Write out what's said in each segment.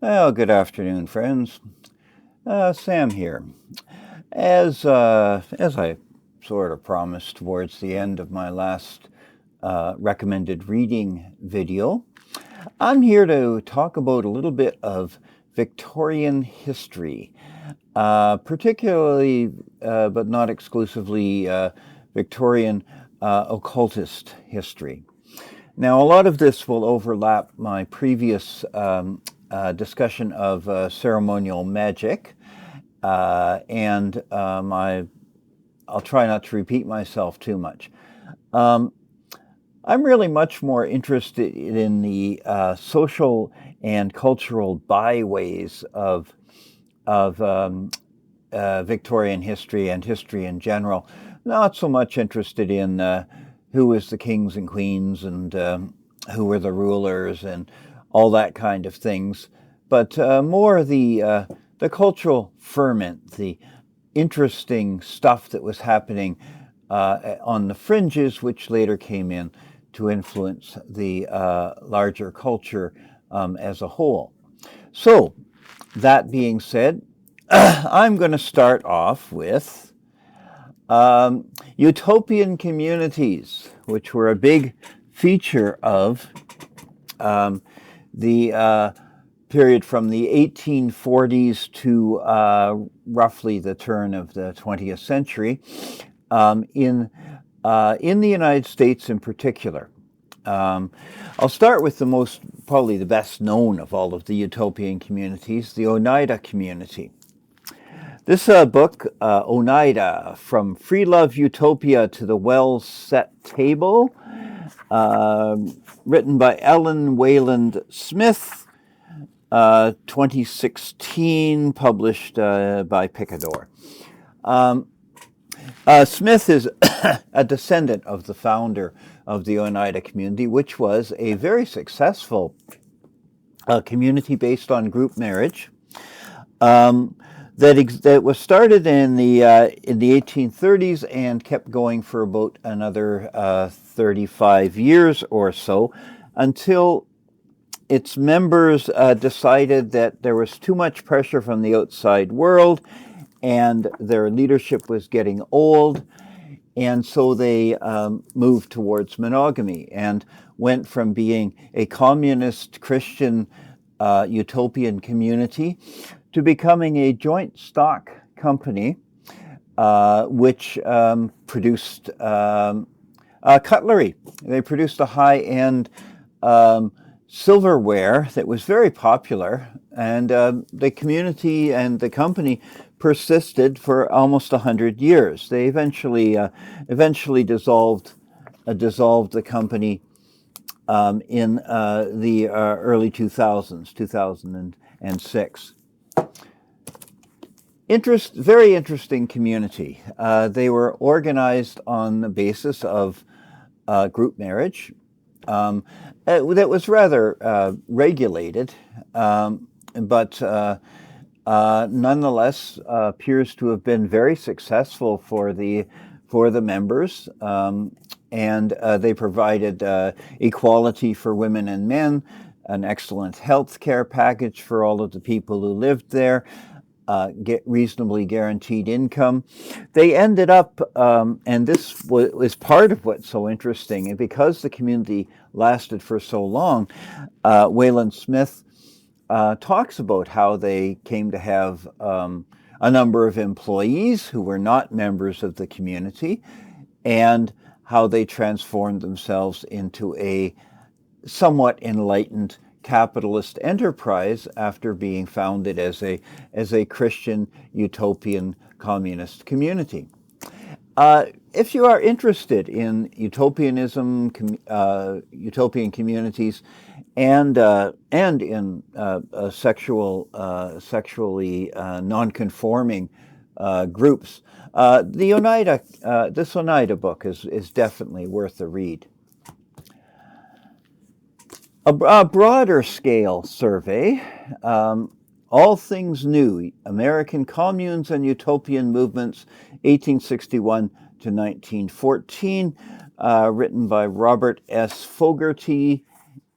Well, good afternoon, friends. Sam here. As I sort of promised towards the end of my last recommended reading video, I'm here to talk about a little bit of Victorian history, particularly, but not exclusively, Victorian occultist history. Now, a lot of this will overlap my previous discussion of ceremonial magic, and I'll try not to repeat myself too much. I'm really much more interested in the social and cultural byways of Victorian history and history in general. Not so much interested in who was the kings and queens and who were the rulers and all that kind of things, but more the cultural ferment, the interesting stuff that was happening on the fringes, which later came in to influence the larger culture as a whole. So, that being said, I'm going to start off with Utopian communities, which were a big feature of the period from the 1840s to roughly the turn of the 20th century in the United States in particular. I'll start with probably the best known of all of the Utopian communities, the Oneida community. This book, Oneida, From Free Love Utopia to the Well-Set Table, written by Ellen Wayland-Smith, 2016, published by Picador. Smith is a descendant of the founder of the Oneida community, which was a very successful community based on group marriage. That was started in the 1830s and kept going for about another 35 years or so, until its members decided that there was too much pressure from the outside world and their leadership was getting old, and so they moved towards monogamy and went from being a communist Christian utopian community to becoming a joint stock company which produced cutlery. They produced a high-end silverware that was very popular, and the community and the company persisted for almost 100 years. They eventually dissolved the company in the early 2000s, 2006. Very interesting community. They were organized on the basis of group marriage that was rather regulated, but nonetheless appears to have been very successful for the members, and they provided equality for women and men, an excellent health care package for all of the people who lived there, get reasonably guaranteed income. They ended up, and this was part of what's so interesting, and because the community lasted for so long, Wayland-Smith talks about how they came to have a number of employees who were not members of the community, and how they transformed themselves into a somewhat enlightened capitalist enterprise after being founded as a Christian utopian communist community. If you are interested in utopianism, utopian communities, and in sexually non-conforming groups, this Oneida book is definitely worth a read. A broader scale survey, All Things New, American Communes and Utopian Movements, 1861 to 1914, written by Robert S. Fogarty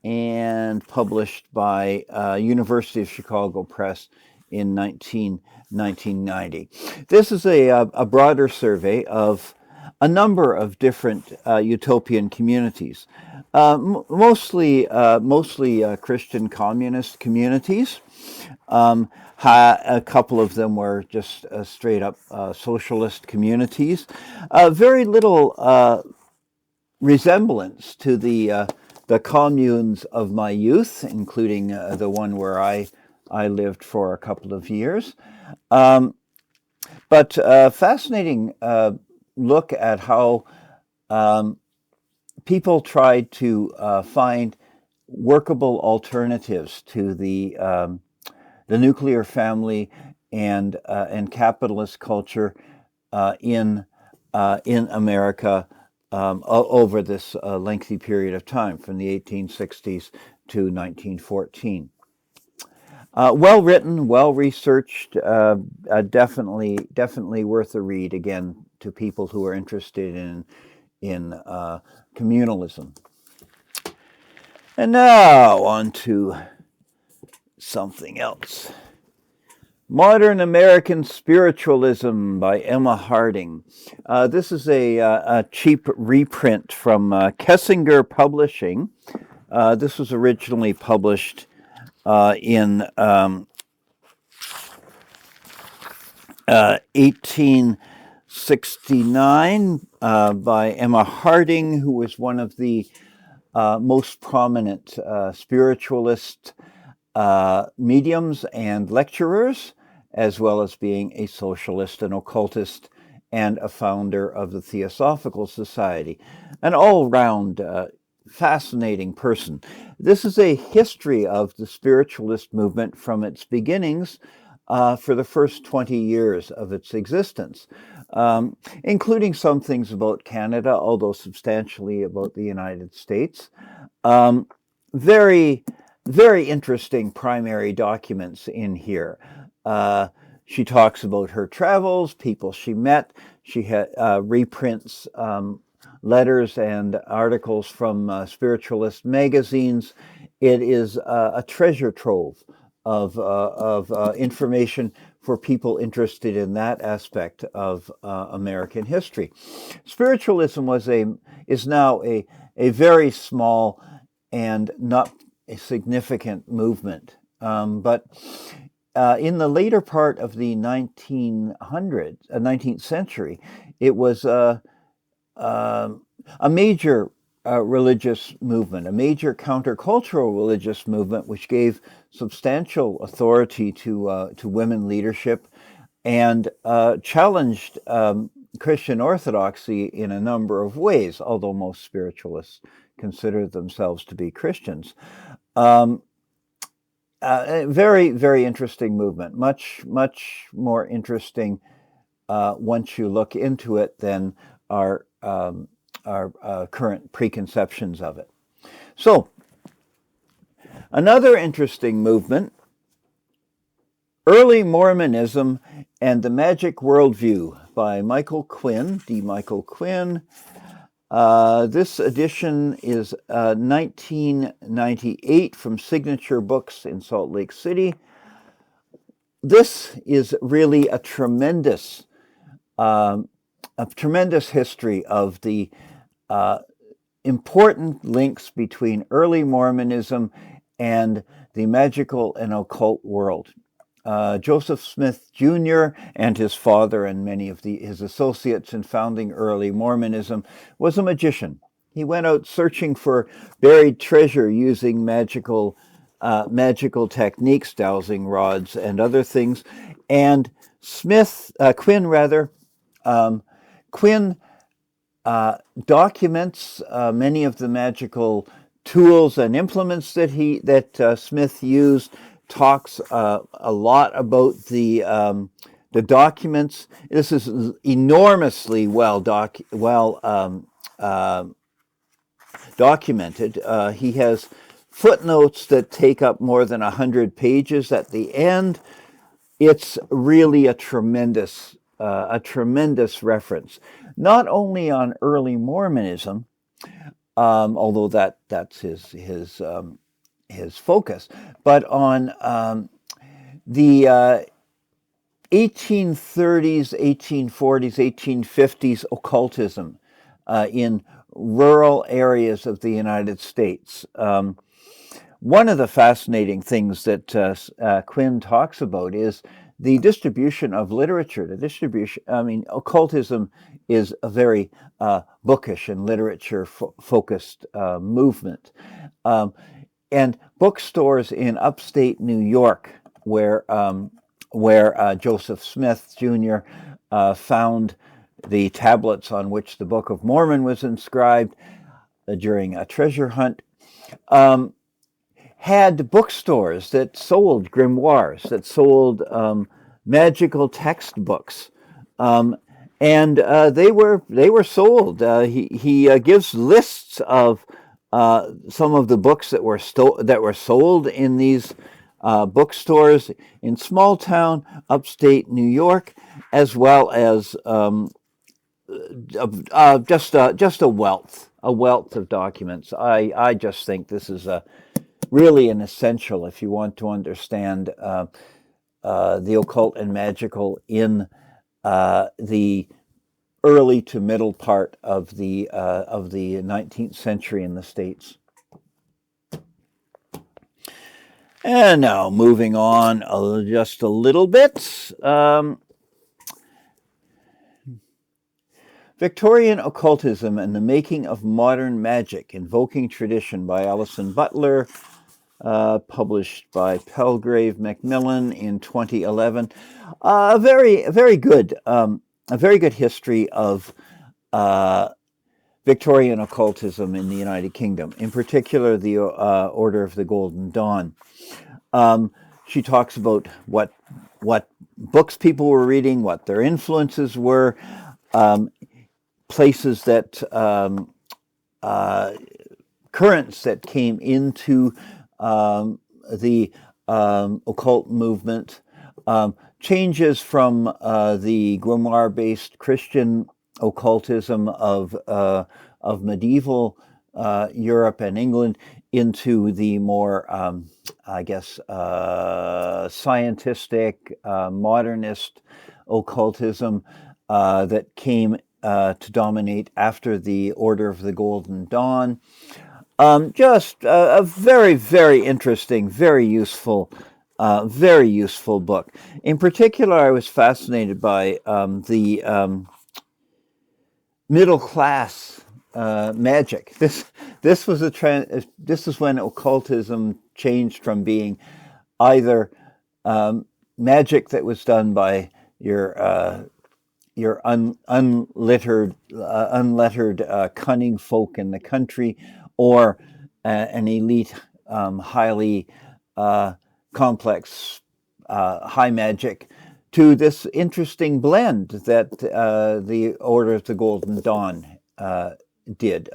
and published by University of Chicago Press in 1990. This is a broader survey of a number of different utopian communities, mostly Christian communist communities. A couple of them were just straight up socialist communities. Very little resemblance to the communes of my youth, including the one where I lived for a couple of years. But fascinating look at how people tried to find workable alternatives to the nuclear family and capitalist culture in America over this lengthy period of time, from the 1860s to 1914. Well written, well researched, definitely worth a read, again, to people who are interested in communalism. And now on to something else. Modern American Spiritualism by Emma Hardinge. This is a cheap reprint from Kessinger Publishing. This was originally published in 1869 by Emma Hardinge, who was one of the most prominent spiritualist mediums and lecturers, as well as being a socialist and occultist and a founder of the Theosophical Society. An all-round fascinating person. This is a history of the spiritualist movement from its beginnings for the first 20 years of its existence, including some things about Canada, although substantially about the United States. Very, very interesting primary documents in here. She talks about her travels, people she met. She had reprints letters and articles from spiritualist magazines. It is a treasure trove of information for people interested in that aspect of American history. Spiritualism is now a very small and not a significant movement, but in the later part of the 19th century, it was a major religious movement, a major countercultural religious movement, which gave substantial authority to women leadership and challenged Christian orthodoxy in a number of ways, although most spiritualists consider themselves to be Christians. Very, very interesting movement. Much more interesting once you look into it than our current preconceptions of it. So, another interesting movement, Early Mormonism and the Magic Worldview by Michael Quinn, D. Michael Quinn. This edition is 1998 from Signature Books in Salt Lake City. This is really a tremendous history of the important links between early Mormonism and the magical and occult world. Joseph Smith Jr. and his father and many of his associates in founding early Mormonism was a magician. He went out searching for buried treasure using magical techniques, dowsing rods and other things. And Quinn documents many of the magical tools and implements that Smith used. Talks a lot about the documents. This is enormously well documented. He has footnotes that take up more than 100 pages at the end. It's really a tremendous reference, not only on early Mormonism, although that's his focus. But on the 1830s, 1840s, 1850s occultism in rural areas of the United States. One of the fascinating things that Quinn talks about is the distribution of literature. Occultism is a very bookish and literature-focused movement. And bookstores in upstate New York, where Joseph Smith Jr. Found the tablets on which the Book of Mormon was inscribed during a treasure hunt, had bookstores that sold grimoires, that sold magical textbooks, and they were sold. He gives lists of some of the books that were sold in these bookstores in small town upstate New York, as well as just a wealth of documents. I just think this is really an essential if you want to understand the occult and magical in the early to middle part of the 19th century in the States. And now moving on just a little bit. Victorian Occultism and the Making of Modern Magic, Invoking Tradition by Alison Butler, published by Palgrave Macmillan in 2011. A very good history of Victorian occultism in the United Kingdom, in particular the Order of the Golden Dawn. She talks about what books people were reading, what their influences were, places that currents that came into the occult movement, changes from the grimoire-based Christian occultism of medieval Europe and England into the more, scientistic, modernist occultism that came to dominate after the Order of the Golden Dawn. Just a very, very interesting, very useful book. In particular, I was fascinated by the middle class magic. This is when occultism changed from being either magic that was done by your unlettered cunning folk in the country, or an elite, highly complex, high magic, to this interesting blend that the Order of the Golden Dawn did.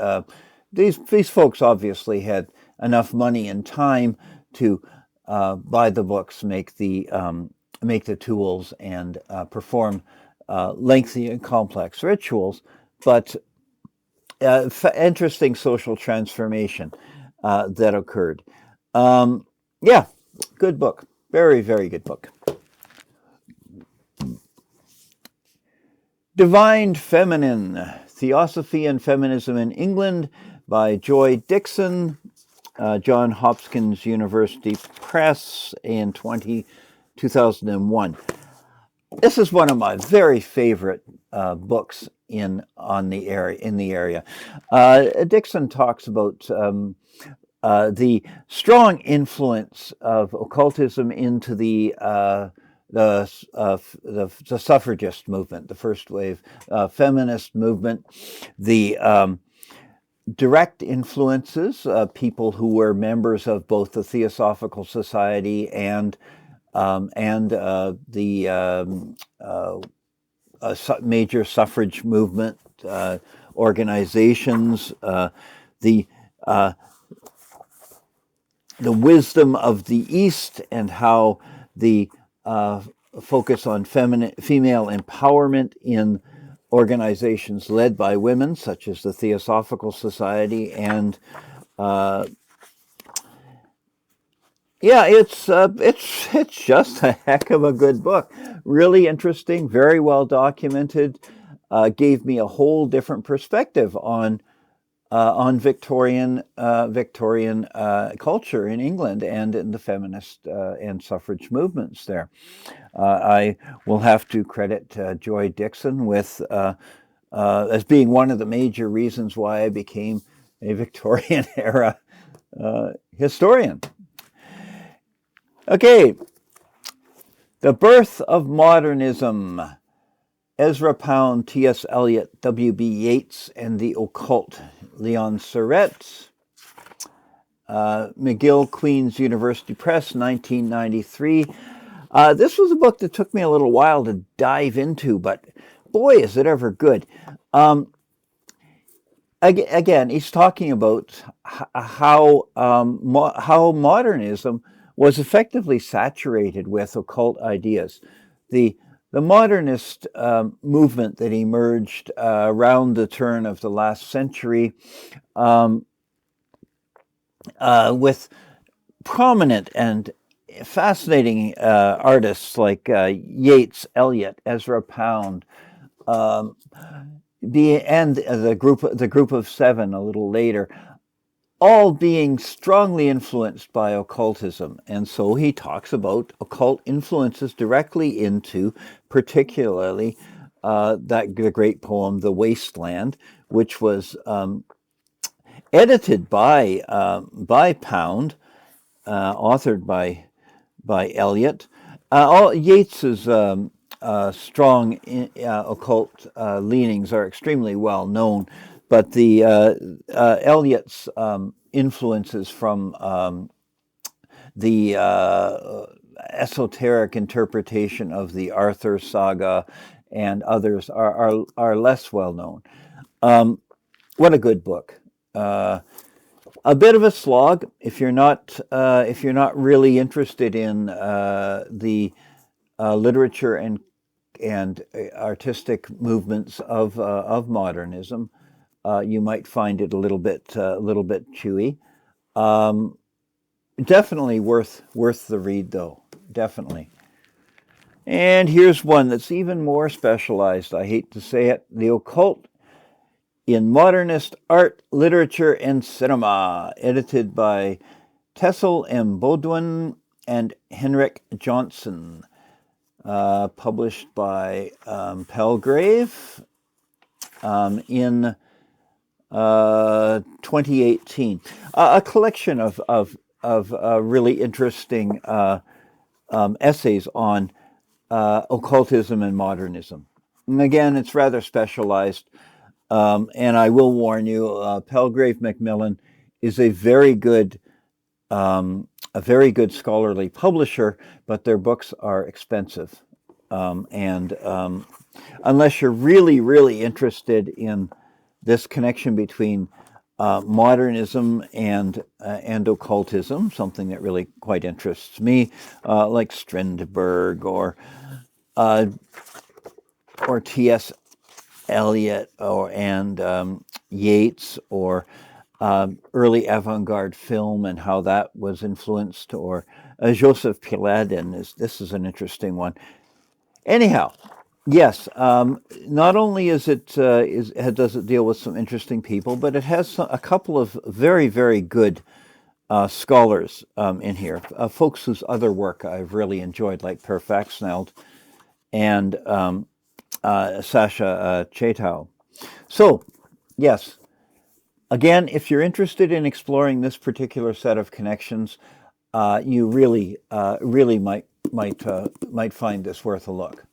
These folks obviously had enough money and time to buy the books, make the tools, and perform lengthy and complex rituals, but interesting social transformation that occurred. Good book. Very, very good book. Divine Feminine, Theosophy and Feminism in England by Joy Dixon, Johns Hopkins University Press in 2001. This is one of my very favorite books in the area. Dixon talks about the strong influence of occultism into the suffragist movement, the first wave feminist movement, the direct influences, people who were members of both the Theosophical Society and the major suffrage movement organizations, the wisdom of the East, and how the focus on female empowerment in organizations led by women, such as the Theosophical Society, and it's just a heck of a good book. Really interesting, very well documented. Gave me a whole different perspective on Victorian culture in England and in the feminist and suffrage movements there. I will have to credit Joy Dixon with as being one of the major reasons why I became a Victorian era historian. Okay, The Birth of Modernism. Ezra Pound, T.S. Eliot, W.B. Yeats, and the Occult. Leon Surette. McGill, Queen's University Press, 1993. This was a book that took me a little while to dive into, but boy, is it ever good. Again, he's talking about how modernism was effectively saturated with occult ideas. The modernist movement that emerged around the turn of the last century with prominent and fascinating artists like Yeats, Eliot, Ezra Pound, and the group of seven a little later, all being strongly influenced by occultism. And so he talks about occult influences directly into particularly the great poem, The Wasteland, which was edited by Pound, authored by Eliot. Yeats's strong occult leanings are extremely well known, but the Eliot's influences from the esoteric interpretation of the Arthur saga and others are less well known. What a good book! A bit of a slog if you're not really interested in the literature and artistic movements of modernism. You might find it a little bit chewy. Definitely worth the read, though. Definitely. And here's one that's even more specialized. I hate to say it: The Occult in Modernist Art, Literature, and Cinema, edited by Tessel M. Bauduin and Henrik Johnson, published by Palgrave in 2018. A collection of really interesting essays on occultism and modernism. And again, it's rather specialized. And I will warn you, Palgrave Macmillan is a very good scholarly publisher, but their books are expensive. And unless you're really interested in this connection between modernism and occultism, something that really quite interests me, like Strindberg or T.S. Eliot and Yeats, or early avant-garde film and how that was influenced, or Joseph Piladin. This is an interesting one. Anyhow, yes, not only does it deal with some interesting people, but it has a couple of very good scholars in here, folks whose other work I've really enjoyed, like Per Faxneld and Sasha Chetow. So, yes, again, if you're interested in exploring this particular set of connections, you really might find this worth a look.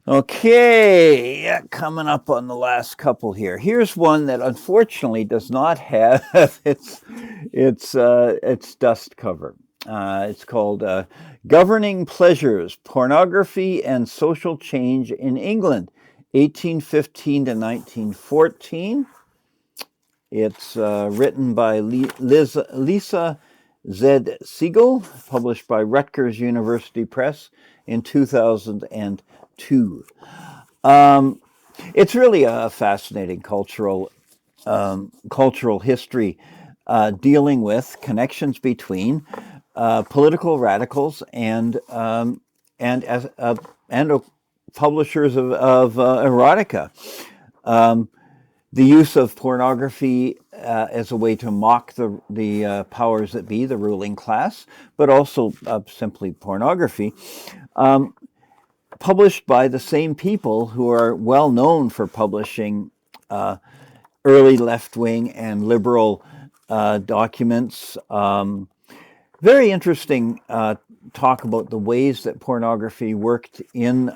Okay, coming up on the last couple here. Here's one that unfortunately does not have its dust cover. It's called Governing Pleasures, Pornography and Social Change in England, 1815 to 1914. It's written by Lisa Z. Siegel, published by Rutgers University Press in 2002. It's really a fascinating cultural history dealing with connections between political radicals and as and publishers of erotica. The use of pornography as a way to mock the powers that be, the ruling class, but also simply pornography, published by the same people who are well known for publishing early left-wing and liberal documents. Very interesting talk about the ways that pornography worked in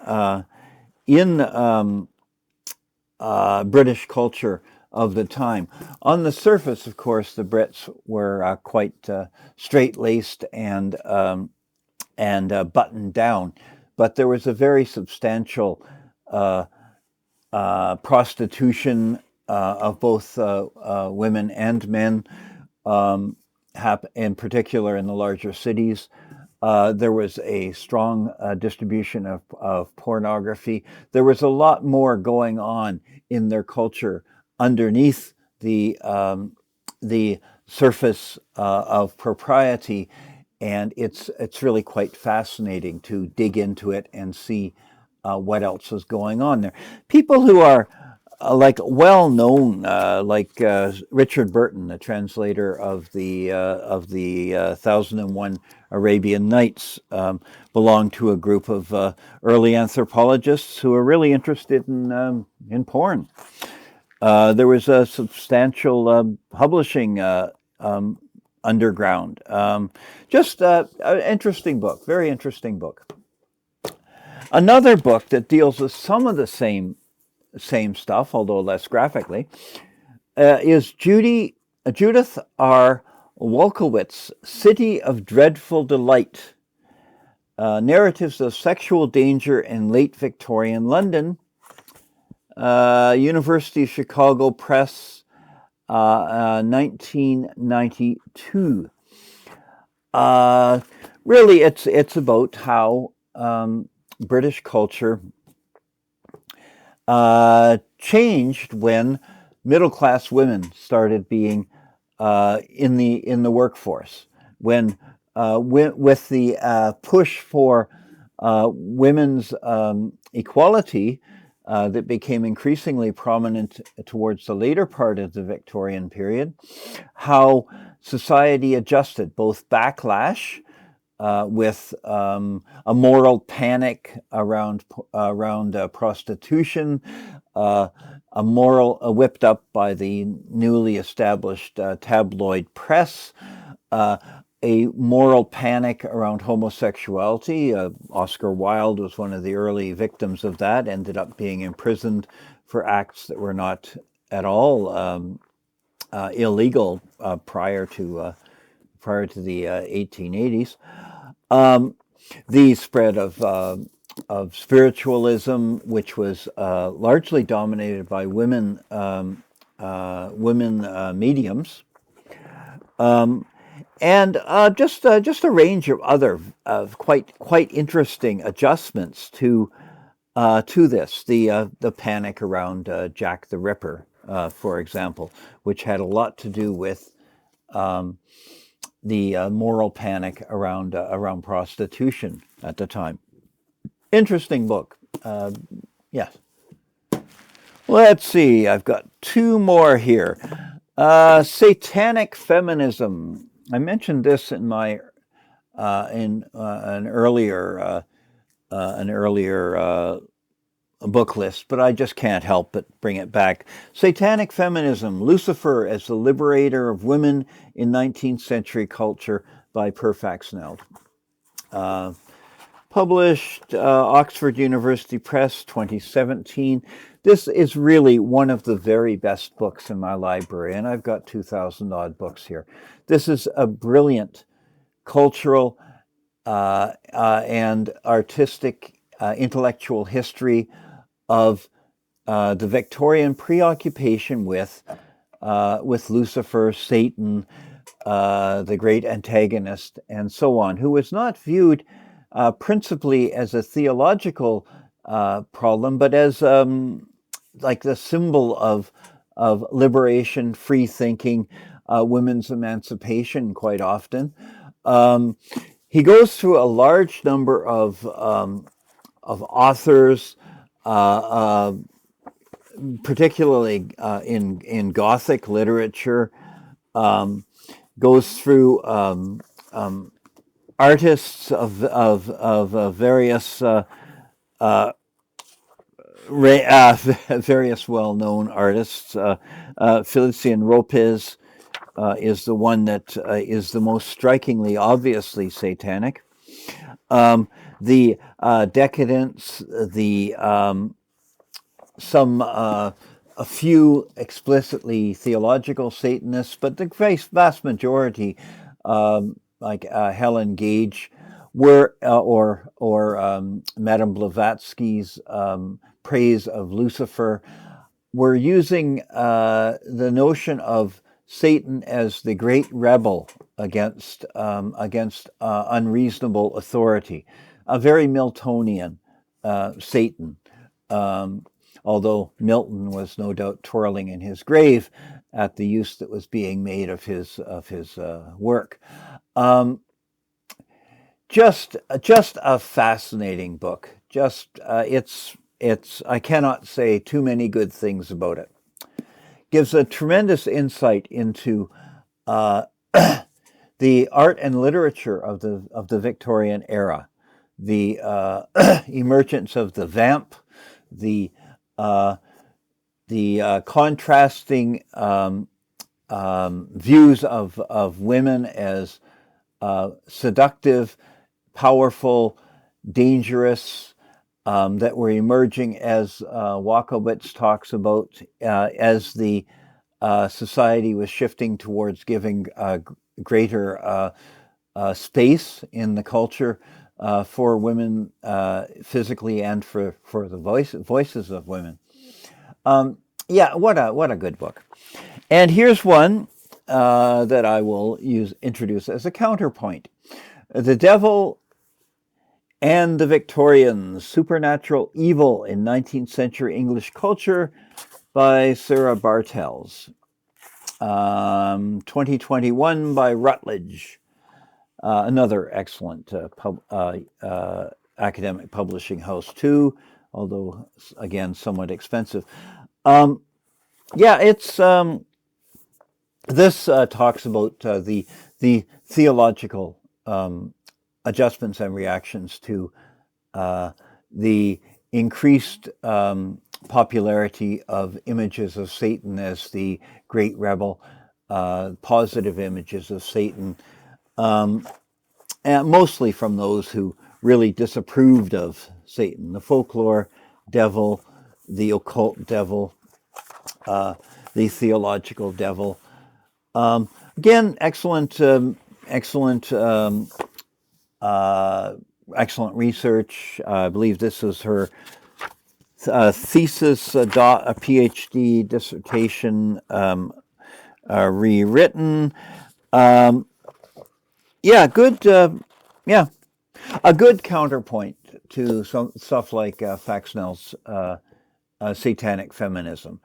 British culture of the time. On the surface, of course, the Brits were quite straight-laced and buttoned down, but there was a very substantial prostitution of both women and men, in particular in the larger cities. There was a strong distribution of pornography. There was a lot more going on in their culture underneath the surface of propriety, and it's really quite fascinating to dig into it and see what else is going on there. People who are like well known, like Richard Burton, the translator of the 1001 Arabian Nights, belong to a group of early anthropologists who are really interested in porn. There was a substantial publishing underground. Just an interesting book, very interesting book. Another book that deals with some of the same stuff, although less graphically, is Judith R. Wolkowitz's City of Dreadful Delight, Narratives of Sexual Danger in Late Victorian London, University of Chicago Press, 1992. Really, it's about how British culture changed when middle-class women started being in the workforce. When with the push for women's equality that became increasingly prominent towards the later part of the Victorian period, how society adjusted, both backlash with a moral panic around prostitution, a moral whipped up by the newly established tabloid press, a moral panic around homosexuality. Oscar Wilde was one of the early victims of that, ended up being imprisoned for acts that were not at all illegal prior to the 1880s. The spread of spiritualism, which was largely dominated by women mediums, and just a range of other quite interesting adjustments to this. The panic around Jack the Ripper, for example, which had a lot to do with the moral panic around prostitution at the time. Interesting book. Yes. Let's see. I've got two more here. Satanic feminism. I mentioned this in my an earlier book list, but I just can't help but bring it back. Satanic feminism, Lucifer as the liberator of women in 19th century culture by Perfax Neld. Published Oxford University Press, 2017. This is really one of the very best books in my library, and I've got 2,000 odd books here. This is a brilliant cultural and artistic intellectual history of the Victorian preoccupation with Lucifer, Satan, the great antagonist, and so on, who was not viewed principally as a theological problem, but as like the symbol of liberation, free thinking, women's emancipation. Quite often, he goes through a large number of authors, particularly in Gothic literature. Goes through artists of various various well-known artists. Felician Ropes is the one that is the most strikingly, obviously satanic. The decadents, the a few explicitly theological Satanists, but the vast majority, like Helen Gage, were or Madame Blavatsky's praise of Lucifer, were using the notion of Satan as the great rebel against unreasonable authority, a very Miltonian Satan. Although Milton was no doubt twirling in his grave at the use that was being made of his work. Just a fascinating book. It's I cannot say too many good things about it. Gives a tremendous insight into the art and literature of the Victorian era, the emergence of the vamp, the contrasting views of women as seductive, powerful, dangerous, that were emerging as Walkowitz talks about as the society was shifting towards giving greater space in the culture for women physically and for the voices of women. Yeah, what a good book. And here's one that I will introduce as a counterpoint. The Devil and the Victorians, Supernatural Evil in 19th-Century English Culture by Sarah Bartels. 2021 by Routledge. Another excellent academic publishing house too, although again somewhat expensive. Yeah, it's this talks about the theological adjustments and reactions to the increased popularity of images of Satan as the great rebel, positive images of Satan, and mostly from those who really disapproved of Satan, the folklore devil, the occult devil, the theological devil. Again, excellent research. I believe this is her thesis, a PhD dissertation, rewritten. Yeah, good. Yeah, a good counterpoint to some stuff like Faxnell's Satanic Feminism.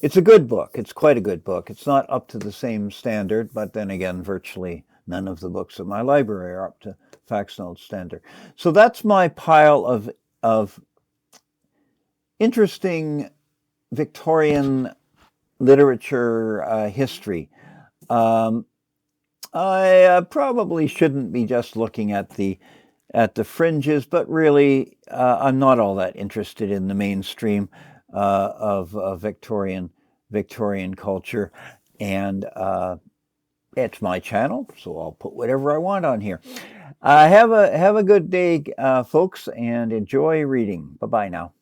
It's a good book. It's quite a good book. It's not up to the same standard, but then again, virtually none of the books in my library are up to Faxnell's standard. So that's my pile of interesting Victorian literature history. I probably shouldn't be just looking at the fringes, but really I'm not all that interested in the mainstream of Victorian culture, and it's my channel, so I'll put whatever I want on here. Have a good day, folks, and enjoy reading. Bye-bye now.